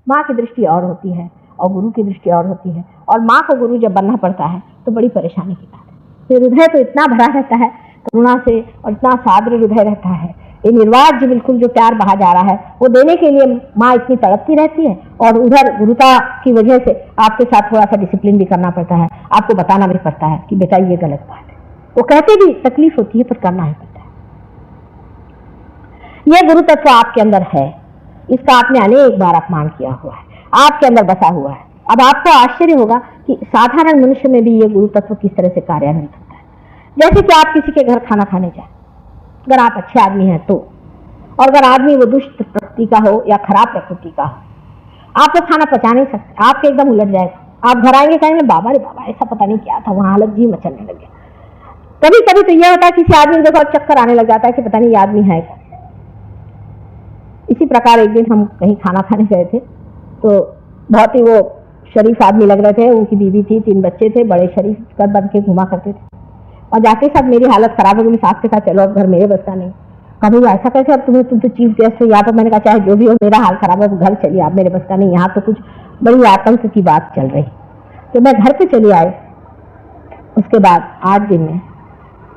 माँ की दृष्टि और होती है और गुरु की दृष्टि और होती है, और माँ को गुरु जब बनना पड़ता है तो बड़ी परेशानी की बात है। फिर हृदय तो इतना भरा रहता है करुणा से और इतना साद्र हृदय रहता है, ये निर्वाज्य बिल्कुल जो प्यार बहा जा रहा है वो देने के लिए माँ इतनी तड़पती रहती है, और उधर गुरुता की वजह से आपके साथ थोड़ा सा डिसिप्लिन भी करना पड़ता है, आपको बताना भी पड़ता है कि बेटा ये गलत बात है। वो कहते भी तकलीफ होती है पर करना ही पड़ता है। ये गुरु तत्व आपके अंदर है, इसका आपने अनेक बार अपमान किया हुआ है, आपके अंदर बसा हुआ है। अब आपको आश्चर्य होगा कि साधारण मनुष्य में भी ये गुरु तत्व किस तरह से कार्यान्वित होता है। जैसे कि आप किसी के घर खाना खाने जाए, अगर आप अच्छे आदमी हैं तो, और अगर आदमी वो दुष्ट प्रकृति का हो या खराब प्रकृति का हो, आप लोग खाना पचा नहीं सकते, आपके एकदम उलट जाएगा। आप घर आएंगे कहेंगे बाबा रे बाबा ऐसा पता नहीं क्या था, वहां हालत जी मचलने लगे। कभी कभी तो यह होता है किसी आदमी देखो चक्कर आने लग जाता है कि पता नहीं ये आदमी है क्या। इसी प्रकार एक दिन हम कहीं खाना खाने गए थे, तो बहुत ही वो शरीफ आदमी लग रहे थे, उनकी बीवी थी, 3 बच्चे थे, बड़े शरीफ कर बन के घुमा करते थे। और जाके साथ मेरी हालत खराब हो गई, सास के साथ चलो अब घर मेरे बस का नहीं। कभी ऐसा कैसे, अब तुम तो चीफ गेस्ट हो यहाँ पर। मैंने कहा चाहे जो भी हो मेरा हाल खराब है, घर चलिए, आप मेरे बस का नहीं, यहाँ तो कुछ बड़ी आतंक की बात चल रही। तो मैं घर पे चली आई। उसके बाद 8 दिन में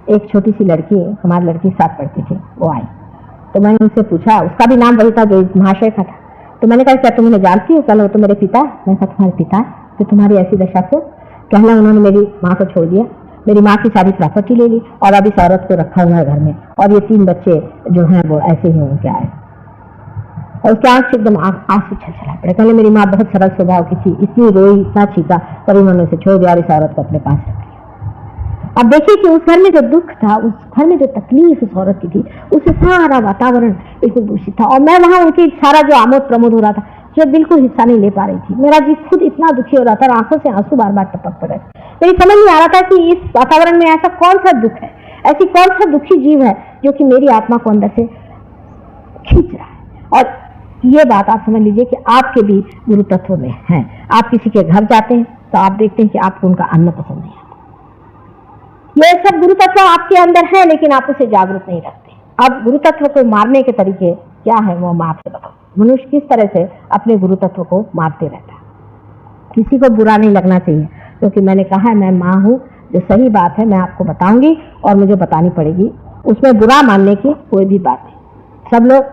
एक छोटी सी लड़की, हमारी लड़की साथ पढ़ती थी, वो आई। तो मैंने उनसे पूछा, उसका भी नाम वही था जो महाशय का था। तो मैंने कहा क्या तुम उन्हें जानती हो? कल वो तो मेरे पिता। मैंने कहा तुम्हारे पिता तो तुम्हारी ऐसी दशा को कहना, उन्होंने मेरी माँ को छोड़ दिया, मेरी माँ की सारी प्रॉपर्टी ले ली और अब इस औरत को रखा हुआ है घर में, और ये 3 बच्चे जो हैं वो ऐसे ही उनके आए। और उसके आंख से एकदम आंसू छलछला पड़े। कहने मेरी माँ बहुत सरल स्वभाव की थी, इतनी रोई, इतना चीखा, पर उन्होंने उसे छोड़ दिया और इस औरत को अपने पास रख लिया। अब देखिए कि उस घर में जो दुख था, उस घर में जो तकलीफ उस औरत की थी, उससे सारा वातावरण बिल्कुल दूषित था। और मैं वहां उनकी सारा जो आमोद प्रमोद हो रहा था, जो बिल्कुल हिस्सा नहीं ले पा रही थी। मेरा जी खुद इतना दुखी हो रहा था, आंखों से आंसू बार बार टपक पड़ रहे थे। मेरी समझ नहीं आ रहा था कि इस वातावरण में ऐसा कौन सा दुख है, ऐसी कौन सा दुखी जीव है जो कि मेरी आत्मा को अंदर से खींच रहा है। और ये बात आप समझ लीजिए कि आपके भी गुरु तत्व में है। आप किसी के घर जाते हैं तो आप देखते हैं कि आपको उनका अन्न पसंद नहीं आता। ये सब गुरु तत्व आपके अंदर है, लेकिन आप उसे जागरूक नहीं रखते। अब गुरु तत्व को मारने के तरीके क्या है वो मैं आपसे बताऊं। मनुष्य किस तरह से अपने गुरु तत्व को मारते रहता है। किसी को बुरा नहीं लगना चाहिए, क्योंकि मैंने कहा है मैं माँ हूँ, जो सही बात है मैं आपको बताऊंगी और मुझे बतानी पड़ेगी, उसमें बुरा मानने की कोई भी बात नहीं। सब लोग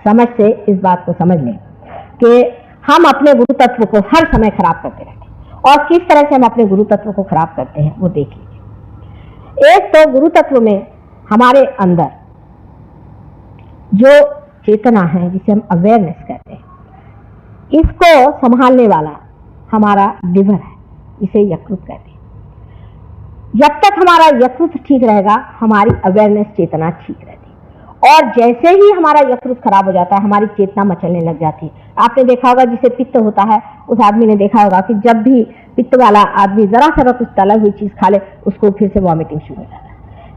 समझ से इस बात को समझ लें कि हम अपने गुरु तत्व को हर समय खराब करते रहते हैं, और किस तरह से हम अपने गुरु तत्व को खराब करते हैं वो देख लीजिए। एक तो गुरु तत्व में हमारे अंदर जो चेतना है, जिसे हम अवेयरनेस कहते हैं, इसको संभालने वाला हमारा लिवर है, इसे यकृत कहते हैं। जब तक हमारा यकृत ठीक रहेगा हमारी अवेयरनेस चेतना ठीक रहती है, और जैसे ही हमारा यकृत खराब हो जाता है हमारी चेतना मचलने लग जाती है। आपने देखा होगा जिसे पित्त होता है, उस आदमी ने देखा होगा कि जब भी पित्त वाला आदमी जरा सा कुछ तला हुई चीज खा ले उसको फिर से वॉमिटिंग शुरू हो जाता है।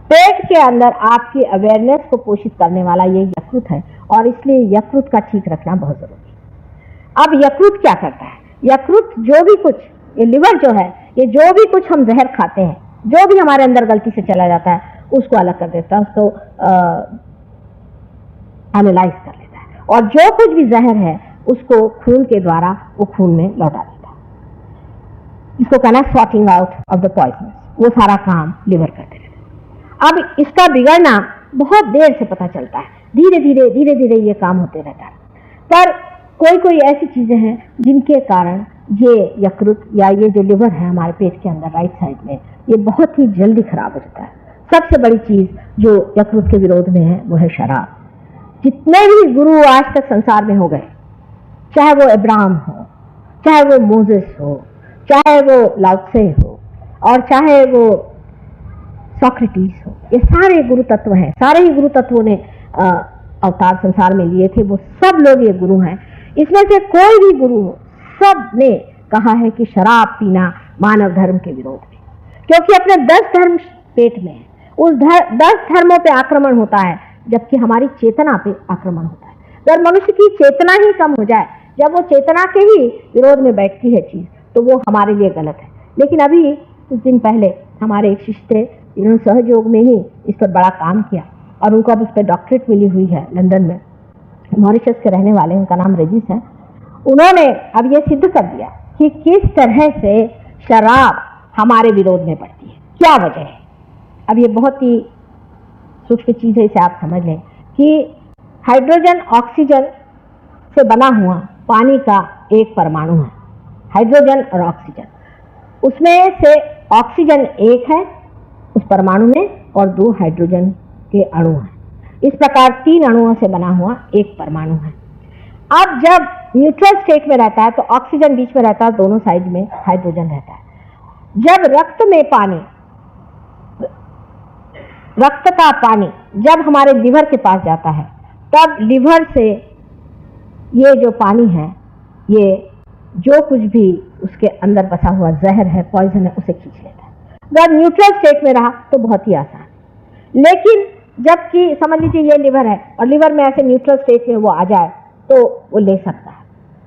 पेट के अंदर आपकी अवेयरनेस को पोषित करने वाला ये यकृत है, और इसलिए यकृत का ठीक रखना बहुत जरूरी है। अब यकृत क्या करता है? यकृत जो भी कुछ, ये लिवर जो है, ये जो भी कुछ हम जहर खाते हैं, जो भी हमारे अंदर गलती से चला जाता है उसको अलग कर देता है, उसको एनालाइज कर लेता है, और जो कुछ भी जहर है उसको खून के द्वारा वो खून में लौटा देता है। इसको कहना है sorting out of the poison. वो सारा काम लिवर करते रहता है। अब इसका बिगड़ना बहुत देर से पता चलता है, धीरे धीरे धीरे धीरे ये काम होते रहता है। पर कोई कोई ऐसी चीजें हैं जिनके कारण ये यकृत या ये जो लिवर है हमारे पेट के अंदर राइट साइड में, ये बहुत ही जल्दी खराब हो जाता है। सबसे बड़ी चीज जो यकृत के विरोध में है वो है शराब। जितने भी गुरु आज तक संसार में हो गए, चाहे वो अब्राहम हो, चाहे वो मोसेस हो, चाहे वो लाओत्से हो, और चाहे वो सोक्रेटिस हो, ये सारे गुरु तत्व हैं। सारे ही गुरु तत्वों ने अवतार संसार में लिए थे, वो सब लोग ये गुरु हैं। इसमें से कोई भी गुरु हो, सब ने कहा है कि शराब पीना मानव धर्म के विरोध में, क्योंकि अपने 10 धर्म पेट में है, उस 10 धर्मों पे आक्रमण होता है, जबकि हमारी चेतना पे आक्रमण होता है। अगर मनुष्य की चेतना ही कम हो जाए, जब वो चेतना के ही विरोध में बैठती है चीज, तो वो हमारे लिए गलत है। लेकिन अभी कुछ दिन पहले हमारे एक शिष्य थे, इन्होंने सहयोग में ही इस पर बड़ा काम किया, और उनको अब इस पर डॉक्टरेट मिली हुई है लंदन में। मॉरिशस के रहने वाले, उनका नाम रेजिस है, उन्होंने अब ये सिद्ध कर दिया कि किस तरह से शराब हमारे विरोध में पड़ती है, क्या वजह है। अब ये बहुत ही सूक्ष्म चीज है, इसे आप समझ लें कि हाइड्रोजन ऑक्सीजन से बना हुआ पानी का एक परमाणु है, हाइड्रोजन और ऑक्सीजन। उसमें से ऑक्सीजन एक है उस परमाणु में और 2 हाइड्रोजन के अणु हैं। इस प्रकार 3 अणुओं से बना हुआ एक परमाणु है। अब जब न्यूट्रल स्टेट में रहता है तो ऑक्सीजन बीच में रहता है, दोनों साइड में हाइड्रोजन रहता है। जब रक्त का पानी जब हमारे लिवर के पास जाता है, तब लिवर से ये जो पानी है, ये जो कुछ भी उसके अंदर बसा हुआ जहर है, पॉइजन है, उसे खींच लेता है। अगर न्यूट्रल स्टेट में रहा तो बहुत ही आसान है। लेकिन जबकि समझ लीजिए ये लिवर है और लिवर में ऐसे न्यूट्रल स्टेट में वो आ जाए तो वो ले सकता है।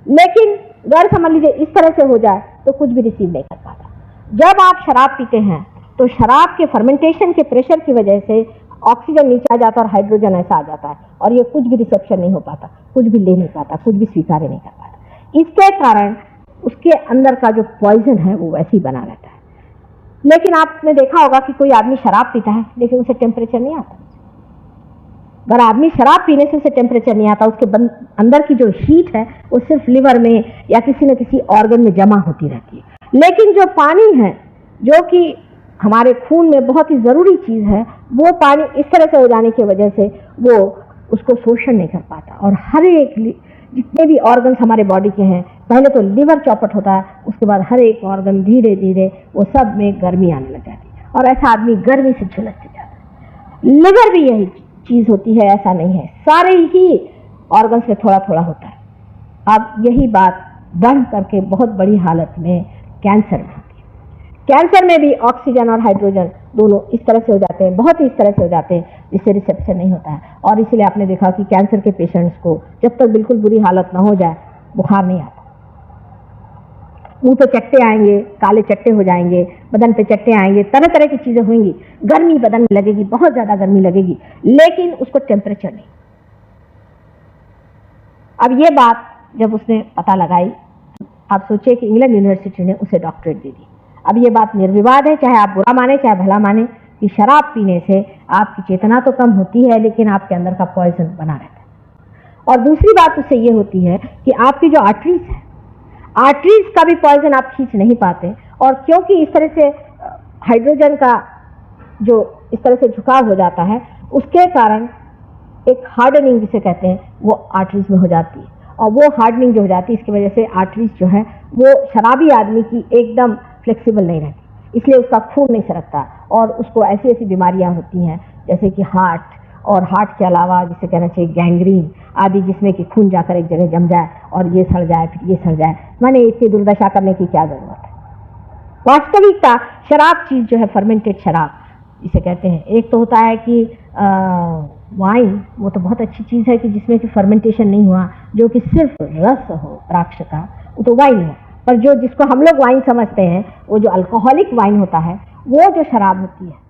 लेकिन अगर समझ लीजिए इस तरह से हो जाए तो कुछ भी रिसीव नहीं कर पाता। जब आप शराब पीते हैं तो शराब के फर्मेंटेशन के प्रेशर की वजह से ऑक्सीजन नीचे आ जाता है और हाइड्रोजन ऐसा आ जाता है और ये कुछ भी रिसेप्शन नहीं हो पाता, कुछ भी ले नहीं पाता, कुछ भी स्वीकार नहीं कर पाता। इसके कारण उसके अंदर का जो पॉइजन है वो वैसे ही बना रहता है। लेकिन आपने देखा होगा कि कोई आदमी शराब पीता है लेकिन उसे टेम्परेचर नहीं आता। अगर आदमी शराब पीने से उसे टेम्परेचर नहीं आता, उसके अंदर की जो हीट है वो सिर्फ लिवर में या किसी न किसी ऑर्गन में जमा होती रहती है। लेकिन जो पानी है, जो कि हमारे खून में बहुत ही ज़रूरी चीज़ है, वो पानी इस तरह से हो जाने की वजह से वो उसको शोषण नहीं कर पाता और हर एक जितने भी ऑर्गन्स हमारे बॉडी के हैं, पहले तो लिवर चौपट होता है, उसके बाद हर एक ऑर्गन धीरे धीरे वो सब में गर्मी आने लग जाती है और ऐसा आदमी गर्मी से झुलसते जाता है। लिवर भी यही चीज़ होती है, ऐसा नहीं है, सारे ही ऑर्गन्स में थोड़ा थोड़ा होता है। अब यही बात बढ़ करके बहुत बड़ी हालत में कैंसर में होती है। कैंसर में भी ऑक्सीजन और हाइड्रोजन दोनों इस तरह से हो जाते हैं, बहुत ही इस तरह से हो जाते हैं जिससे रिसेप्शन नहीं होता है। और इसीलिए आपने देखा कि कैंसर के पेशेंट्स को जब तक बिल्कुल बुरी हालत ना हो जाए बुखार नहीं आता। मुंह पे चट्टे आएंगे, काले चट्टे हो जाएंगे, बदन पे चट्टे आएंगे, तरह तरह की चीजें होंगी, गर्मी बदन में लगेगी, बहुत ज्यादा गर्मी लगेगी, लेकिन उसको टेम्परेचर नहीं। अब ये बात जब उसने पता लगाई, आप सोचिए कि इंग्लैंड यूनिवर्सिटी ने उसे डॉक्टरेट दे दी। अब ये बात निर्विवाद है, चाहे आप बुरा माने चाहे भला माने, कि शराब पीने से आपकी चेतना तो कम होती है लेकिन आपके अंदर का पॉइजन बना रहता है। और दूसरी बात उससे ये होती है कि आपकी जो आर्टरीज है, आर्टरीज का भी पॉइजन आप खींच नहीं पाते। और क्योंकि इस तरह से हाइड्रोजन का जो इस तरह से झुकाव हो जाता है, उसके कारण एक हार्डनिंग जिसे कहते हैं वो आर्टरीज में हो जाती है। और वो हार्डनिंग जो हो जाती है, इसकी वजह से आर्टरीज जो है वो शराबी आदमी की एकदम फ्लेक्सिबल नहीं रहती, इसलिए उसका खून नहीं सरकता और उसको ऐसी ऐसी बीमारियां होती हैं जैसे कि हार्ट, और हार्ट के अलावा जिसे कहना चाहिए गैंग्रीन आदि, जिसमें कि खून जाकर एक जगह जम जाए और ये सड़ जाए, फिर ये सड़ जाए। माने इतनी दुर्दशा करने की क्या जरूरत है। वास्तविकता शराब चीज जो है, फर्मेंटेड शराब जिसे कहते हैं, एक तो होता है कि वाइन, वो तो बहुत अच्छी चीज़ है कि जिसमें कि फर्मेंटेशन नहीं हुआ, जो कि सिर्फ रस हो द्राक्ष का, वो तो वाइन है। पर जो जिसको हम लोग वाइन समझते हैं, वो जो अल्कोहलिक वाइन होता है, वो जो शराब होती है